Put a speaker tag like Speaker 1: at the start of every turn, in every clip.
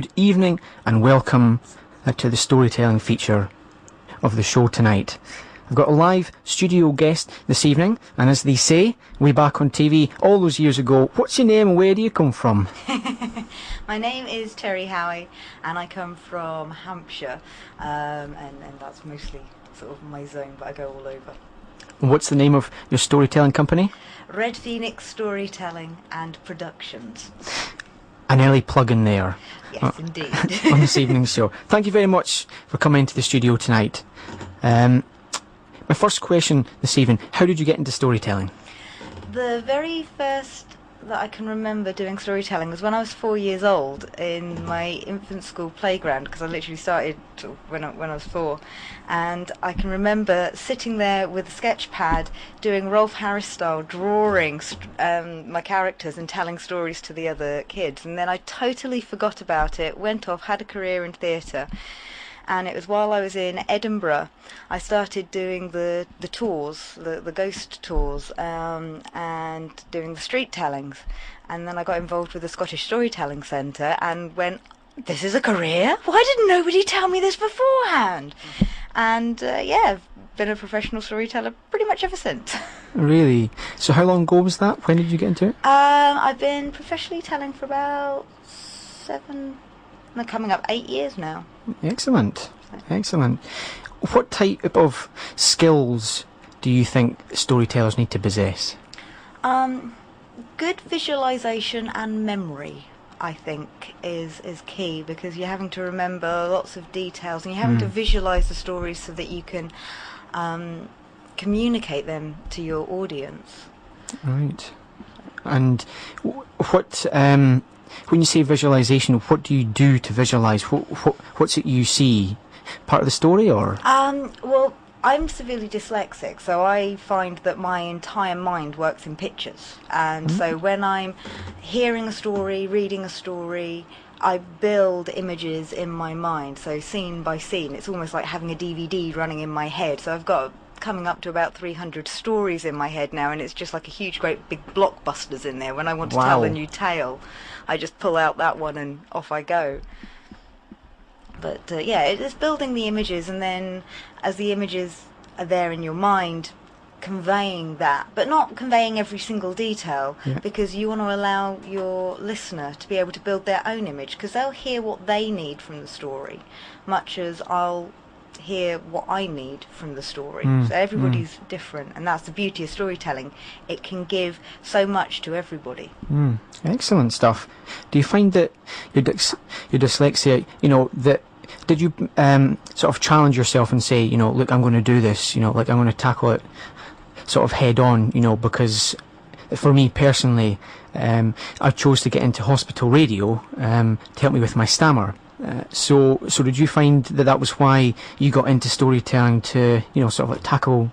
Speaker 1: good evening and welcome to the storytelling feature of the show tonight. I've got a live studio guest this evening, and as they say, way back on TV all those years ago, what's your name and where do you come from?
Speaker 2: My name is Terrie Howey and I come from Hampshire, and that's mostly sort of my zone, but I go all over.
Speaker 1: What's the name of your storytelling company?
Speaker 2: Red Phoenix Storytelling and Productions.
Speaker 1: An early plug in there.
Speaker 2: Yes, indeed.
Speaker 1: On this evening's show. Thank you very much for coming into the studio tonight. My first question this evening, how did you get into storytelling?
Speaker 2: The very first that I can remember doing storytelling was when I was 4 years old in my infant school playground, because I literally started when I was 4, and I can remember sitting there with a sketch pad doing Rolf Harris style drawing my characters and telling stories to the other kids, and then I totally forgot about it, went off, had a career in theatre. And it was while I was in Edinburgh I started doing the tours, the ghost tours, and doing the street tellings. And then I got involved with the Scottish Storytelling Centre and went, this is a career? Why didn't nobody tell me this beforehand? And I've been a professional storyteller pretty much ever since.
Speaker 1: Really? So how long ago was that? When did you get into it?
Speaker 2: I've been professionally telling for about 8 years now.
Speaker 1: Excellent. Excellent. What type of skills do you think storytellers need to possess?
Speaker 2: Good visualization and memory, I think, is key, because you're having to remember lots of details and you're having to visualize the stories so that you can communicate them to your audience. Right.
Speaker 1: And what when you say visualization, what do you do to visualize? What's it you see? Part of the story, or?
Speaker 2: Well, I'm severely dyslexic, so I find that my entire mind works in pictures. And so when I'm hearing a story, reading a story, I build images in my mind. So scene by scene, it's almost like having a DVD running in my head. So I've got coming up to about 300 stories in my head now, and it's just like a huge great big blockbusters in there. When I want to tell a new tale, I just pull out that one and off I go. But it's building the images, and then as the images are there in your mind, conveying that, but not conveying every single detail, because you want to allow your listener to be able to build their own image, because they'll hear what they need from the story, much as I'll hear what I need from the story. So everybody's different, and that's the beauty of storytelling. It can give so much to everybody.
Speaker 1: Excellent stuff. Do you find that your dyslexia, that did you sort of challenge yourself and say, look, I'm going to do this, like I'm going to tackle it sort of head on, because for me personally, I chose to get into hospital radio to help me with my stammer. So did you find that was why you got into storytelling, to sort of like tackle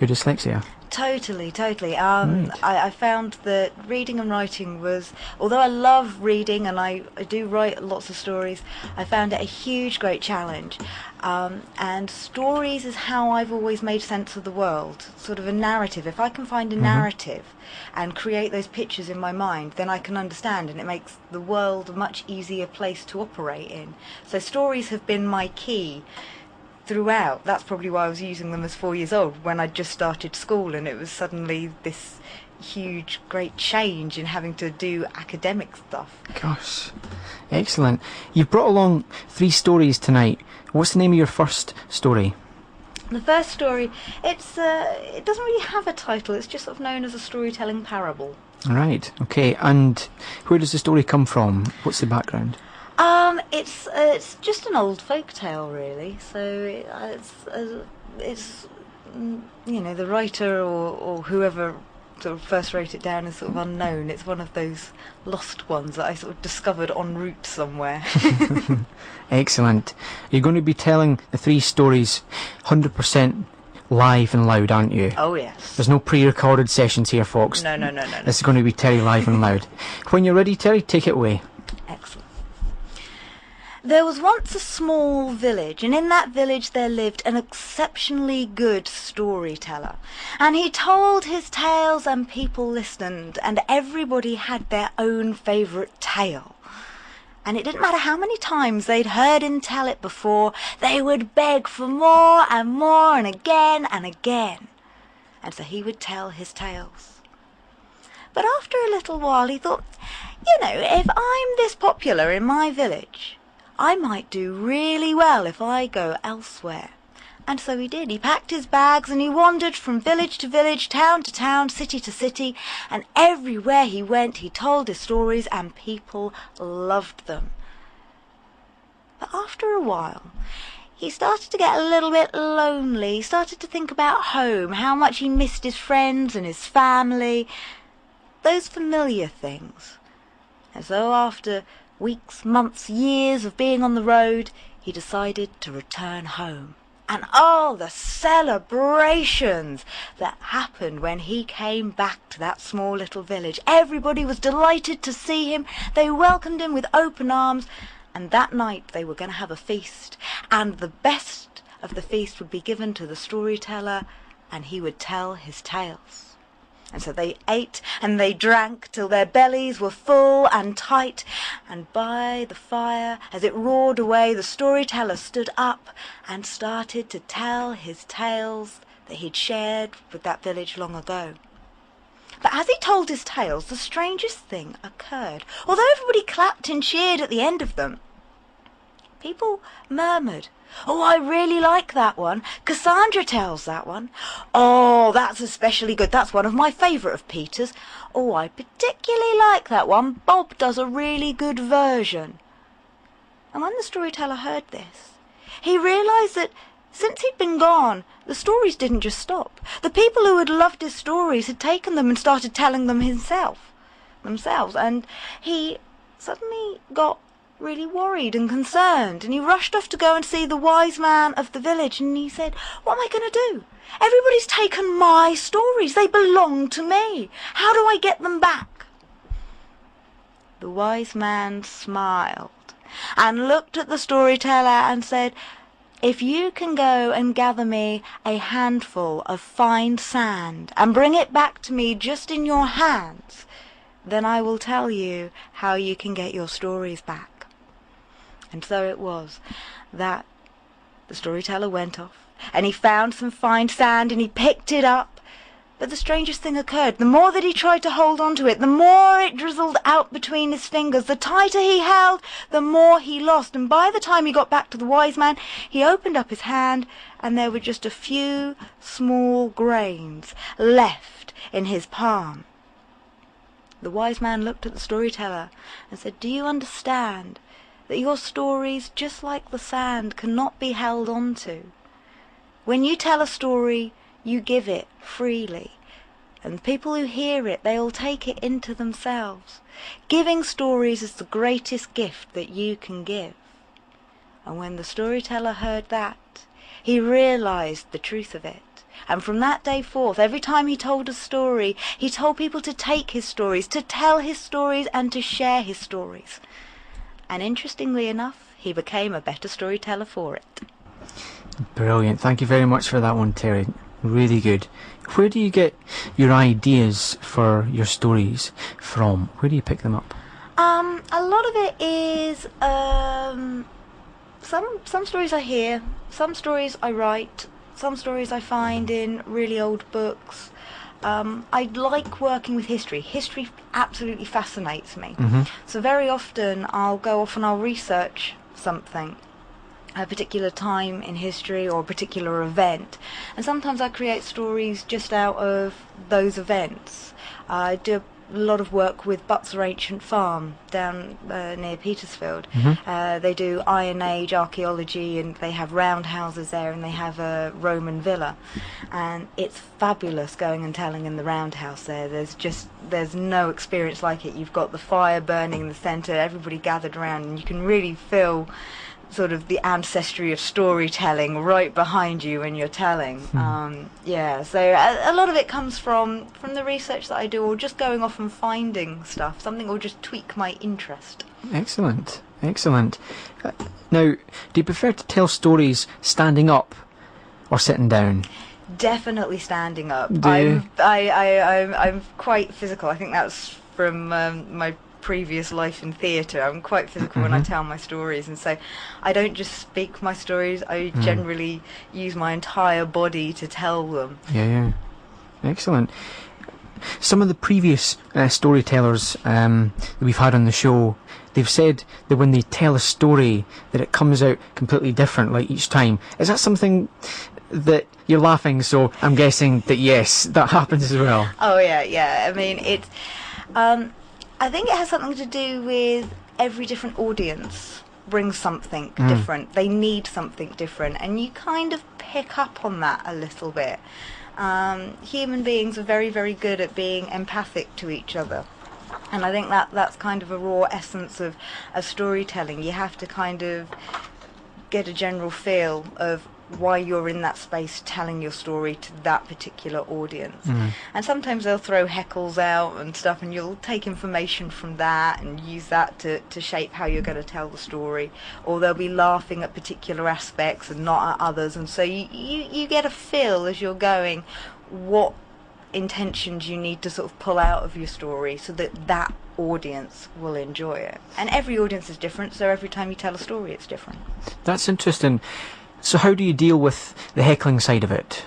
Speaker 1: your dyslexia?
Speaker 2: Totally. I found that reading and writing was, although I love reading and I do write lots of stories, I found it a huge, great challenge. And stories is how I've always made sense of the world, sort of a narrative. If I can find a narrative and create those pictures in my mind, then I can understand, and it makes the world a much easier place to operate in. So stories have been my key throughout. That's probably why I was using them as 4 years old, when I just started school, and it was suddenly this huge, great change in having to do academic stuff.
Speaker 1: Gosh, excellent. You've brought along 3 stories tonight. What's the name of your first story?
Speaker 2: The first story, it doesn't really have a title, it's just sort of known as a storytelling parable.
Speaker 1: Right, okay, and where does the story come from? What's the background?
Speaker 2: It's just an old folk tale, really. So it's the writer or whoever sort of first wrote it down is sort of unknown. It's one of those lost ones that I sort of discovered en route somewhere.
Speaker 1: Excellent. You're going to be telling the 3 stories 100% live and loud, aren't you?
Speaker 2: Oh, yes.
Speaker 1: There's no pre-recorded sessions here, folks.
Speaker 2: No.
Speaker 1: This is going to be Terrie live and loud. When you're ready, Terrie, take it away.
Speaker 2: Excellent. There was once a small village, and in that village there lived an exceptionally good storyteller. And he told his tales and people listened, and everybody had their own favourite tale. And it didn't matter how many times they'd heard him tell it before, they would beg for more and more and again and again. And so he would tell his tales. But after a little while he thought, if I'm this popular in my village, I might do really well if I go elsewhere. And so he did. He packed his bags and he wandered from village to village, town to town, city to city, and everywhere he went he told his stories and people loved them. But after a while he started to get a little bit lonely. He started to think about home, how much he missed his friends and his family, those familiar things. And so after weeks, months, years of being on the road, he decided to return home. And the celebrations that happened when he came back to that small little village. Everybody was delighted to see him. They welcomed him with open arms. And that night they were going to have a feast. And the best of the feast would be given to the storyteller, and he would tell his tales. And so they ate and they drank till their bellies were full and tight. And by the fire, as it roared away, the storyteller stood up and started to tell his tales that he'd shared with that village long ago. But as he told his tales, the strangest thing occurred. Although everybody clapped and cheered at the end of them, people murmured, "Oh, I really like that one. Cassandra tells that one. Oh, that's especially good. That's one of my favourite of Peter's. Oh, I particularly like that one. Bob does a really good version." And when the storyteller heard this, he realised that since he'd been gone, the stories didn't just stop. The people who had loved his stories had taken them and started telling them themselves. And he suddenly got really worried and concerned, and he rushed off to go and see the wise man of the village, and he said, "What am I going to do? Everybody's taken my stories. They belong to me. How do I get them back?" The wise man smiled and looked at the storyteller and said, "If you can go and gather me a handful of fine sand and bring it back to me just in your hands, then I will tell you how you can get your stories back." And so it was that the storyteller went off and he found some fine sand and he picked it up. But the strangest thing occurred. The more that he tried to hold on to it, the more it drizzled out between his fingers. The tighter he held, the more he lost. And by the time he got back to the wise man, he opened up his hand and there were just a few small grains left in his palm. The wise man looked at the storyteller and said, "Do you understand that your stories, just like the sand, cannot be held on to? When you tell a story, you give it freely, and the people who hear it, they'll take it into themselves. Giving stories is the greatest gift that you can give." And when the storyteller heard that, he realized the truth of it. And from that day forth, every time he told a story, he told people to take his stories, to tell his stories, and to share his stories. And interestingly enough, he became a better storyteller for it.
Speaker 1: Brilliant. Thank you very much for that one, Terry. Really good. Where do you get your ideas for your stories from? Where do you pick them up?
Speaker 2: A lot of it is some stories I hear, some stories I write, some stories I find in really old books. I like working with history. History absolutely fascinates me. So very often I'll go off and I'll research something, a particular time in history or a particular event, and sometimes I create stories just out of those events. I do a lot of work with Butser Ancient Farm down near Petersfield. They do Iron Age archaeology, and they have roundhouses there, and they have a Roman villa, and it's fabulous going and telling in the roundhouse there. There's no experience like it. You've got the fire burning in the centre, everybody gathered around, and you can really feel sort of the ancestry of storytelling right behind you when you're telling. So a lot of it comes from the research that I do, or just going off and finding stuff. Something will just tweak my interest.
Speaker 1: Excellent. Now, do you prefer to tell stories standing up or sitting down?
Speaker 2: Definitely standing up.
Speaker 1: Do you?
Speaker 2: I'm quite physical. I think that's from my previous life in theatre. I'm quite physical when I tell my stories, and so I don't just speak my stories, I generally use my entire body to tell them.
Speaker 1: Yeah. Excellent. Some of the previous storytellers that we've had on the show, they've said that when they tell a story that it comes out completely different, like each time. Is that something that you're laughing, so I'm guessing that yes, that happens as well?
Speaker 2: Oh yeah. I mean, it's I think it has something to do with every different audience brings something different. They need something different, and you kind of pick up on that a little bit. Human beings are very, very good at being empathic to each other, and I think that's kind of a raw essence of storytelling. You have to kind of get a general feel of why you're in that space telling your story to that particular audience. And sometimes they'll throw heckles out and stuff, and you'll take information from that and use that to shape how you're going to tell the story, or they'll be laughing at particular aspects and not at others, and so you get a feel as you're going what intentions you need to sort of pull out of your story so that audience will enjoy it. And every audience is different, so every time you tell a story it's different.
Speaker 1: That's interesting. So how do you deal with the heckling side of it?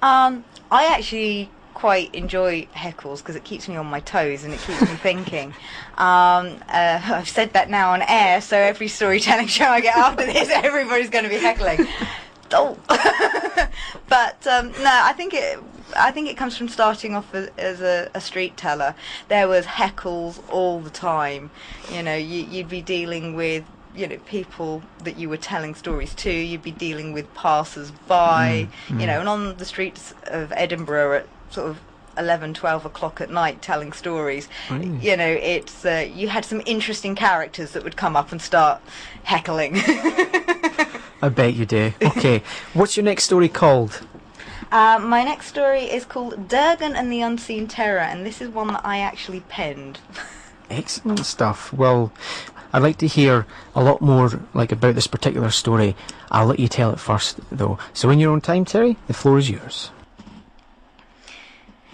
Speaker 2: I actually quite enjoy heckles because it keeps me on my toes and it keeps me thinking. I've said that now on air, so every storytelling show I get after this, everybody's going to be heckling. Oh. But no, I think it comes from starting off as a street teller. There was heckles all the time. You know, you'd be dealing with people that you were telling stories to. You'd be dealing with passers-by, and on the streets of Edinburgh at sort of 11, 12 o'clock at night telling stories. It's you had some interesting characters that would come up and start heckling.
Speaker 1: I bet you do. Okay, what's your next story called?
Speaker 2: My next story is called Durgen and the Unseen Terror, and this is one that I actually penned.
Speaker 1: Excellent stuff. Well, I'd like to hear a lot more about this particular story. I'll let you tell it first, though. So in your own time, Terrie, the floor is yours.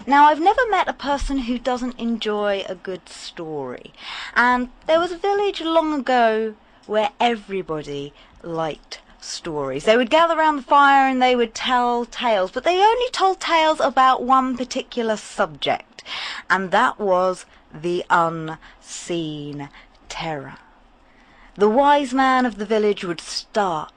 Speaker 2: Now, I've never met a person who doesn't enjoy a good story. And there was a village long ago where everybody liked stories. They would gather around the fire and they would tell tales, but they only told tales about one particular subject, and that was the unseen terror. The wise man of the village would start.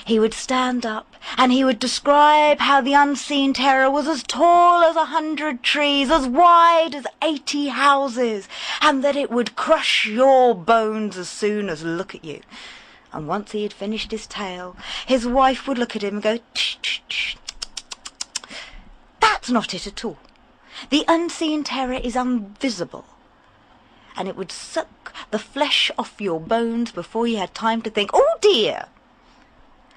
Speaker 2: He would stand up and he would describe how the unseen terror was as tall as 100 trees, as wide as 80 houses, and that it would crush your bones as soon as look at you. And once he had finished his tale, his wife would look at him and go, "Tsh, tsh, tsh. That's not it at all. The unseen terror is invisible, and it would suck the flesh off your bones before you had time to think, oh dear."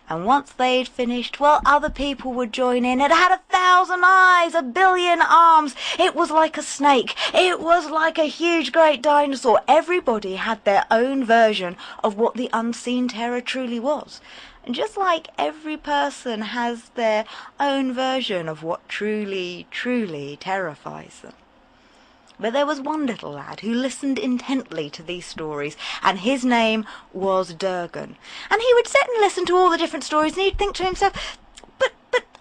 Speaker 2: And once they'd finished, well, other people would join in. It had 1,000 eyes, 1 billion arms. It was like a snake. It was like a huge, great dinosaur. Everybody had their own version of what the unseen terror truly was. And just like every person has their own version of what truly, truly terrifies them. But there was one little lad who listened intently to these stories, and his name was Durgen. And he would sit and listen to all the different stories, and he'd think to himself, but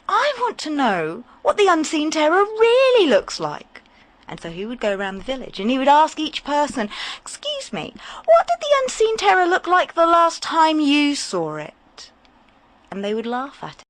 Speaker 2: I want to know what the unseen terror really looks like. And so he would go around the village, and he would ask each person, "Excuse me, what did the unseen terror look like the last time you saw it?" And they would laugh at